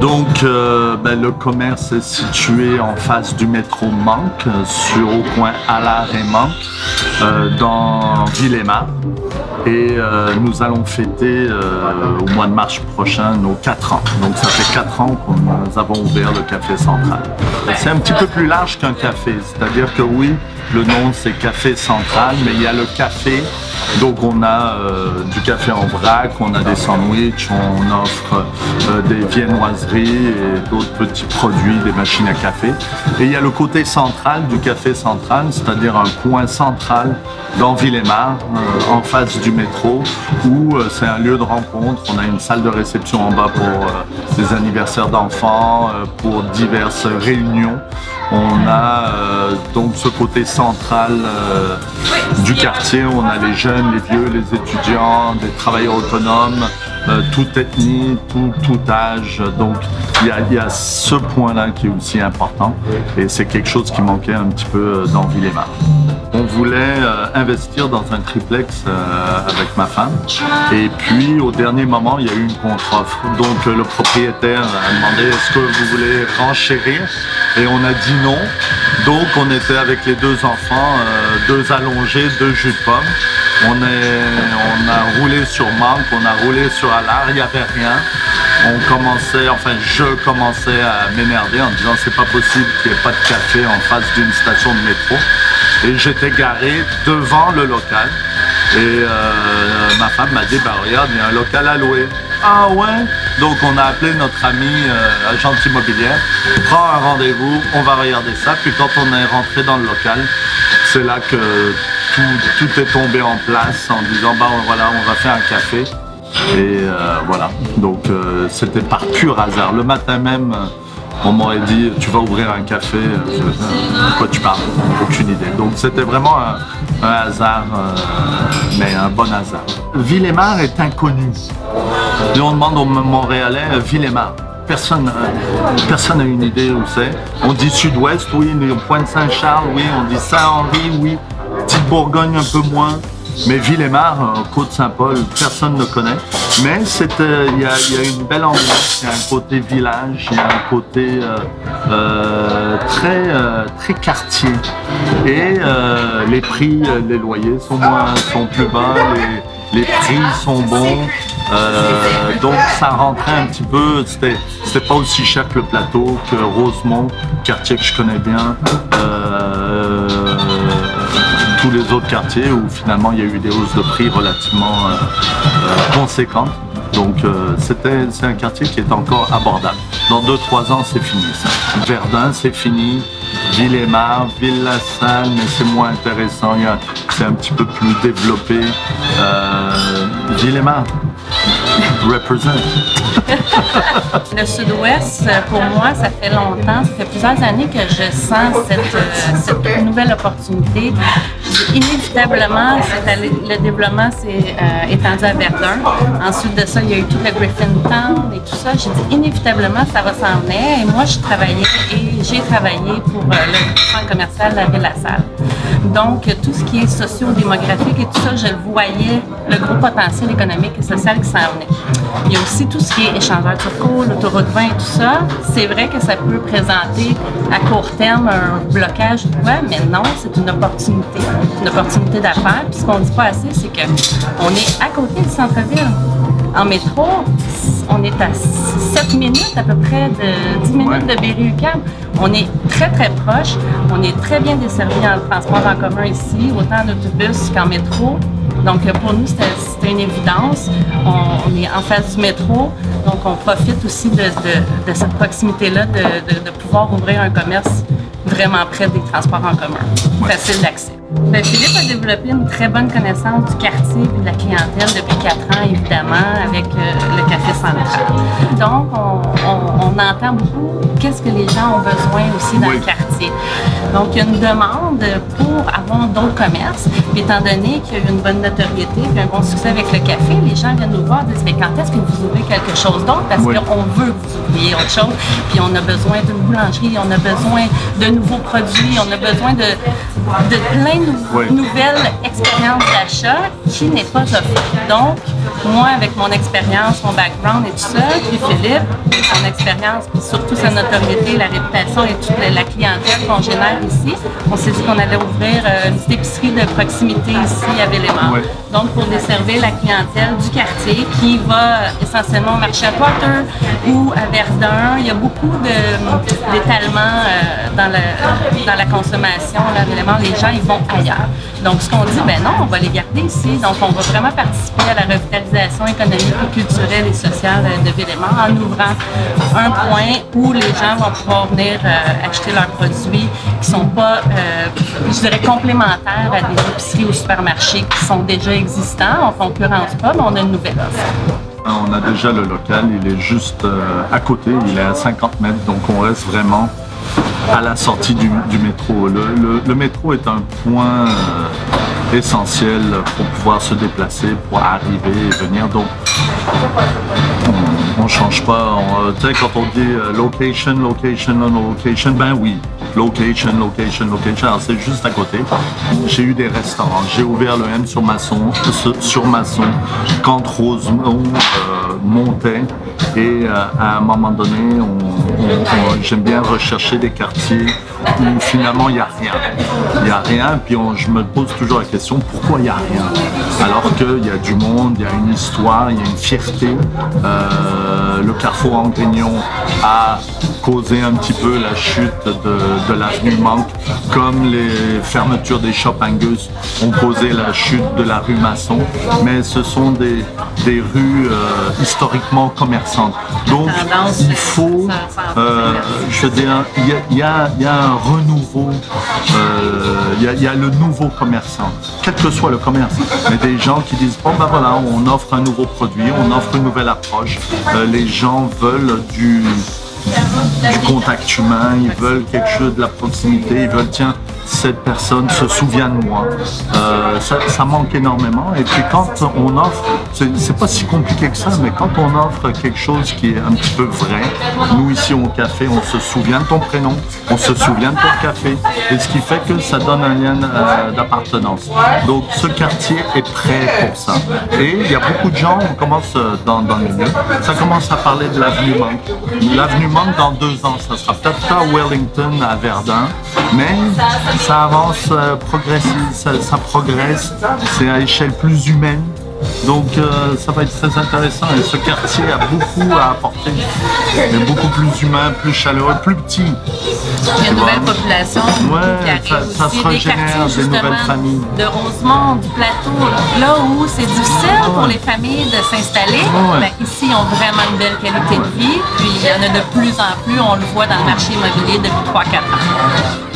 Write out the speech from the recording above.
Donc, le commerce est situé en face du métro Manque, au coin Allard et Manque, dans Ville-et-Mar. Et nous allons fêter au mois de mars prochain nos 4 ans. Donc ça fait 4 ans que nous avons ouvert le Café Central. C'est un petit peu plus large qu'un café, c'est-à-dire que oui, le nom c'est Café Central, mais il y a le café. Donc on a du café en vrac, on a des sandwichs, on offre des viennoiseries et d'autres petits produits, des machines à café. Et il y a le côté central du Café Central, c'est-à-dire un coin central dans Ville-et-Mar, en face du métro, où c'est un lieu de rencontre. On a une salle de réception en bas pour des anniversaires d'enfants, pour diverses réunions. On a donc ce côté central du quartier. On a les jeunes, les vieux, les étudiants, des travailleurs autonomes, toute ethnie, tout âge. Donc il y a ce point-là qui est aussi important et c'est quelque chose qui manquait un petit peu dans Ville-et-Mar. On voulait investir dans un triplex avec ma femme et puis au dernier moment il y a eu une contre-offre. Donc le propriétaire a demandé est-ce que vous voulez renchérir et on a dit non. Donc on était avec les 2 enfants, 2 allongés, 2 jus de pomme. On a roulé sur Manque, on a roulé sur Allard, il n'y avait rien. Je commençais à m'énerver en disant c'est pas possible qu'il n'y ait pas de café en face d'une station de métro. Et j'étais garé devant le local et ma femme m'a dit regarde, il y a un local à louer. Ah ouais? Donc on a appelé notre amie agente immobilière, prend un rendez-vous, on va regarder ça. Puis quand on est rentré dans le local, c'est là que tout est tombé en place en disant voilà, on va faire un café. Et voilà, donc c'était par pur hasard. Le matin même, on m'aurait dit tu vas ouvrir un café, de quoi tu parles? Aucune idée. Donc c'était vraiment un hasard, mais un bon hasard. Ville-et-Mar est inconnu. Et on demande aux Montréalais Ville-et-Mar. Personne n'a une idée où c'est. On dit Sud-Ouest, oui, Pointe-Saint-Charles, oui, on dit Saint-Henri, oui, Petite-Bourgogne un peu moins. Mais Ville-et-Mar, Côte-Saint-Paul, personne ne connaît. Mais il y a une belle ambiance, il y a un côté village, il y a un côté très quartier. Et les prix, les loyers sont plus bas, les prix sont bons. Donc ça rentrait un petit peu, c'était pas aussi cher que le Plateau, que Rosemont, quartier que je connais bien. Tous les autres quartiers où finalement il y a eu des hausses de prix relativement conséquentes. Donc c'est un quartier qui est encore abordable. Dans 2-3 ans c'est fini ça. Verdun c'est fini, Ville-et-Mar, Ville-la-Salle, mais c'est moins intéressant, c'est un petit peu plus développé. Ville-et-Mar, represent. Le Sud-Ouest, pour moi, ça fait longtemps, ça fait plusieurs années que je sens cette nouvelle opportunité. Inévitablement, le développement s'est étendu à Verdun. Ensuite de ça, il y a eu tout le Griffintown et tout ça. J'ai dit inévitablement, ça va s'en venir. Et moi, j'ai travaillé pour le centre commercial de la Ville-la-Salle. Donc, tout ce qui est socio-démographique et tout ça, je le voyais, le gros potentiel économique et social qui s'en venait. Il y a aussi tout ce qui est échangeur turco, l'autoroute 20 et tout ça. C'est vrai que ça peut présenter à court terme un blocage ou quoi, mais non, c'est une opportunité d'affaires. Puis ce qu'on ne dit pas assez, c'est qu'on est à côté du centre-ville. En métro, on est à 7 minutes à peu près, de 10 minutes de Berry-UQAM. On est très, très proche. On est très bien desservi en transport en commun ici, autant en autobus qu'en métro. Donc, pour nous, c'était une évidence. On est en face du métro, donc on profite aussi de cette proximité-là, de pouvoir ouvrir un commerce vraiment près des transports en commun, facile d'accès. Philippe a développé une très bonne connaissance du quartier et de la clientèle depuis 4 ans, évidemment, avec le Café Central. Donc, on entend beaucoup qu'est-ce que les gens ont besoin aussi dans le quartier. Donc, il y a une demande pour avoir d'autres commerces. Puis, étant donné qu'il y a eu une bonne notoriété et un bon succès avec le café, les gens viennent nous voir et disent « quand est-ce que vous ouvrez quelque chose d'autre? » Parce qu'on veut que vous ouvriez autre chose. Puis, on a besoin d'une boulangerie, on a besoin de nouveaux produits, on a besoin de plein de nouvelles expériences d'achat qui n'est pas offerte. Donc, moi, avec mon expérience, mon background et tout ça, puis Philippe, son expérience, puis surtout sa notoriété, la réputation et toute la clientèle qu'on génère ici, on s'est dit qu'on allait ouvrir une petite épicerie de proximité ici à Villémar. Ouais. Donc, pour desservir la clientèle du quartier qui va essentiellement au marché à Potter ou à Verdun. Il y a beaucoup d'étalement dans la consommation. Là, vraiment, les gens, ils vont ailleurs. Donc, ce qu'on dit, ben non, on va les garder ici. Donc, on va vraiment participer à la revitalisation économique et culturelle et sociale de Villémar en ouvrant un point où les gens vont pouvoir venir acheter leurs produits qui sont pas, je dirais, complémentaires à des épiceries ou supermarchés qui sont déjà existants. On ne concurrence pas, mais on a une nouvelle offre. On a déjà le local, il est juste à côté, il est à 50 mètres, donc on reste vraiment à la sortie du métro. Le métro est un point essentiel pour pouvoir se déplacer, pour arriver et venir. Donc, on ne change pas. Tu sais, quand on dit location, ben oui. Location. Alors, c'est juste à côté. J'ai eu des restaurants. J'ai ouvert le M sur Masson, quand Rosemont montait. Et à un moment donné, j'aime bien rechercher des quartiers où finalement il n'y a rien. Il n'y a rien, puis je me pose toujours la question, pourquoi il n'y a rien? Alors qu'il y a du monde, il y a une histoire, il y a une fierté. Le carrefour Angrignon a causé un petit peu la chute de l'avenue Manque, comme les fermetures des Shop Angus ont causé la chute de la rue Masson. Mais ce sont des rues historiquement commerçantes. Donc il faut, je veux dire, il y a un renouveau, il y a le nouveau commerçant, quel que soit le commerce, mais des gens qui disent, bon ben voilà, on offre un nouveau produit, on offre une nouvelle approche, les gens veulent du contact humain, ils veulent quelque chose de la proximité, ils veulent, tiens, cette personne se souvient de moi. Ça manque énormément. Et puis quand on offre, c'est pas si compliqué que ça, mais quand on offre quelque chose qui est un petit peu vrai, nous ici au café, on se souvient de ton prénom, on se souvient de ton café, et ce qui fait que ça donne un lien d'appartenance. Donc ce quartier est prêt pour ça. Et il y a beaucoup de gens, on commence dans le milieu, ça commence à parler de l'avenue Manque. L'avenue Manque, dans 2 ans, ça sera peut-être pas Wellington à Verdun, mais ça avance ça progresse, c'est à échelle plus humaine. Donc ça va être très intéressant et ce quartier a beaucoup à apporter. Il est beaucoup plus humain, plus chaleureux, plus petit. Il y a une nouvelle population qui arrive ça aussi, se régénère, des nouvelles familles. De Rosemont, du plateau, là où c'est difficile pour les familles de s'installer. Ben, ici, ils ont vraiment une belle qualité de vie. Puis il y en a de plus en plus, on le voit dans le marché immobilier depuis 3-4 ans.